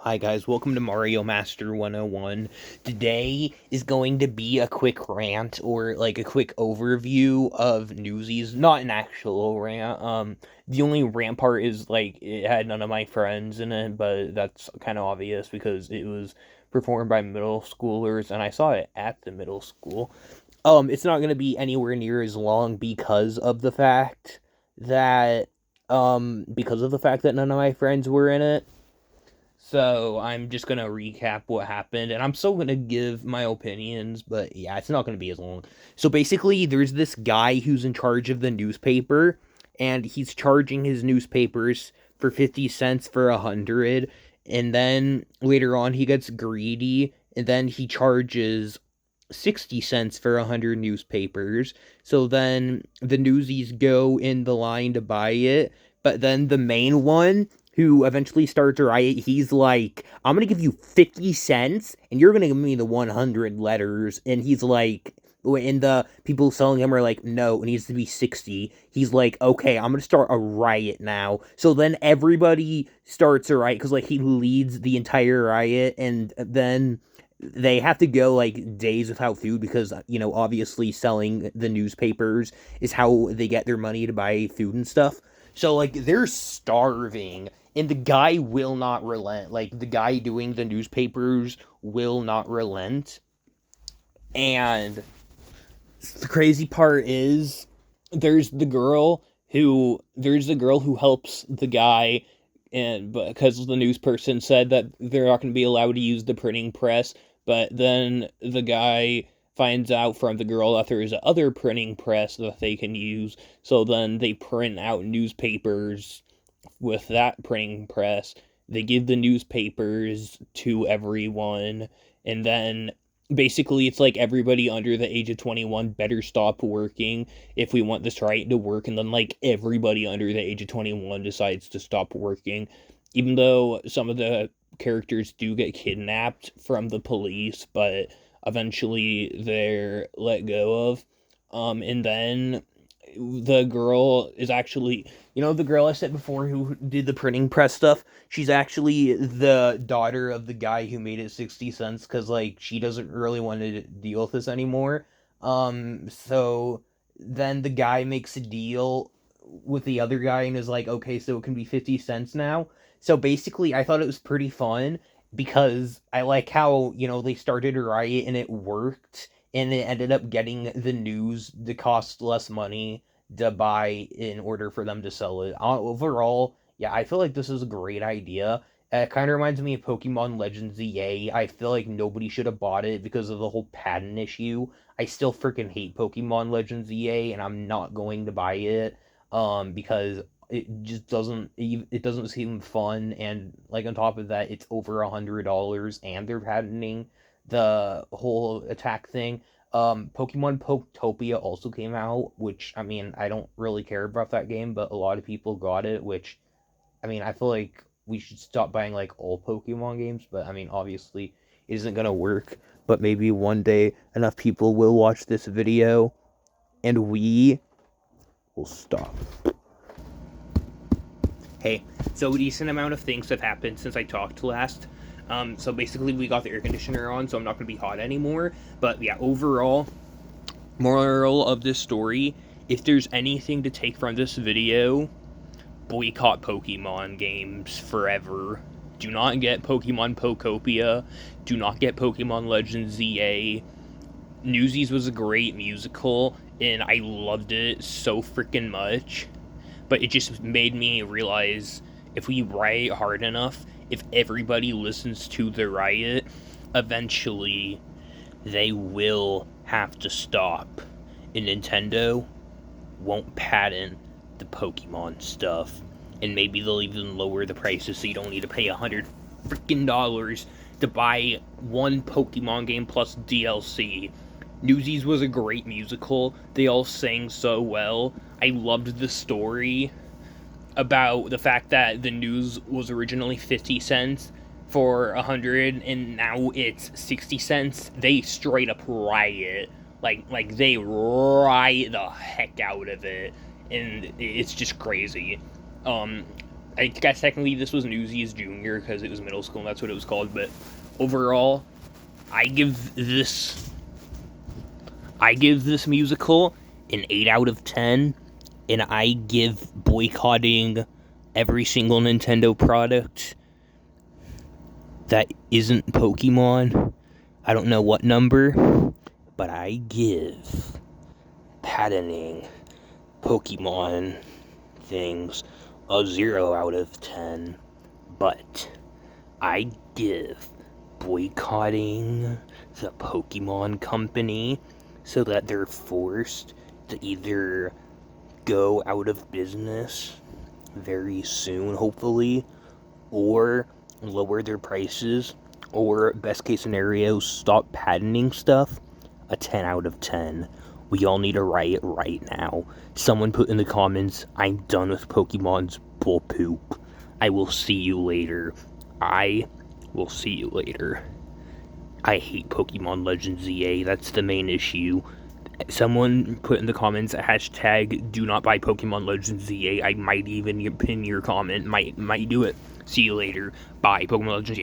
Hi guys, welcome to Mario Master 101. Today is going to be a quick rant or like a quick overview of Newsies, not an actual rant. The only rant part is like it had none of my friends in it, but that's kind of obvious because it was performed by middle schoolers and I saw it at the middle school. It's not going to be anywhere near as long because of the fact that none of my friends were in it. So I'm just gonna recap what happened, and I'm still gonna give my opinions, but yeah, it's not gonna be as long. So basically, there's this guy who's in charge of the newspaper, and he's charging his newspapers for 50 cents for 100, and then later on he gets greedy, and then he charges 60 cents for 100 newspapers. So then the newsies go in the line to buy it, but then the main one who eventually starts a riot, he's like, I'm gonna give you 50 cents and you're gonna give me the 100 letters. And he's like, and the people selling him are like, no, it needs to be 60. He's like, okay, I'm gonna start a riot now. So then everybody starts a riot because like he leads the entire riot, and then they have to go like days without food because obviously selling the newspapers is how they get their money to buy food and stuff. So like they're starving, and the guy will not relent. Like the guy doing the newspapers will not relent. And the crazy part is there's the girl who helps the guy, and because the news person said that they're not going to be allowed to use the printing press, but then the guy finds out from the girl that there is other printing press that they can use, so then they print out newspapers with that printing press. They give the newspapers to everyone, and then basically it's like everybody under the age of 21 better stop working if we want this right to work, and then like everybody under the age of 21 decides to stop working, even though some of the characters do get kidnapped from the police, but eventually they're let go of. And then the girl is actually, the girl I said before who did the printing press stuff, she's actually the daughter of the guy who made it 60 cents because, like, she doesn't really want to deal with this anymore. So then the guy makes a deal with the other guy and is like, okay, so it can be 50 cents now. So basically, I thought it was pretty fun because I like how, they started a riot and it worked, and it ended up getting the news to cost less money to buy in order for them to sell it. Overall, yeah, I feel like this is a great idea. It kind of reminds me of Pokemon Legends EA. I feel like nobody should have bought it because of the whole patent issue. I still freaking hate Pokemon Legends EA, and I'm not going to buy it because it doesn't seem fun, and like on top of that it's over $100 and they're patenting the whole attack thing. Pokemon Poketopia also came out, which, I mean, I don't really care about that game, but a lot of people got it, which, I mean, I feel like we should stop buying like all Pokemon games, but I mean, obviously it isn't gonna work. But maybe one day enough people will watch this video and we will stop. Hey, so a decent amount of things have happened since I talked last. So basically, we got the air conditioner on, so I'm not going to be hot anymore. But yeah, overall, moral of this story, if there's anything to take from this video, boycott Pokemon games forever. Do not get Pokemon Pokopia. Do not get Pokemon Legends ZA. Newsies was a great musical, and I loved it so freaking much. But it just made me realize if we riot hard enough, if everybody listens to the riot, eventually they will have to stop. And Nintendo won't patent the Pokemon stuff. And maybe they'll even lower the prices so you don't need to pay $100 to buy one Pokemon game plus DLC. Newsies was a great musical. They all sang so well. I loved the story about the fact that the news was originally 50 cents for 100 and now it's 60 cents. They straight up riot. Like they riot the heck out of it, and it's just crazy. Um I guess technically this was Newsies Junior because it was middle school and that's what it was called, but overall, I give this musical an 8 out of 10, and I give boycotting every single Nintendo product that isn't Pokemon, I don't know what number, but I give patenting Pokemon things a 0 out of 10, but I give boycotting the Pokemon Company so that they're forced to either go out of business very soon, hopefully, or lower their prices, or best case scenario, stop patenting stuff, a 10 out of 10. We all need a riot right now. Someone put in the comments, I'm done with Pokemon's bull poop. I will see you later. I will see you later. I hate Pokemon Legends ZA, that's the main issue. Someone put in the comments, hashtag do not buy Pokemon Legends ZA. I might even pin your comment, might do it. See you later. Bye, Pokemon Legends ZA.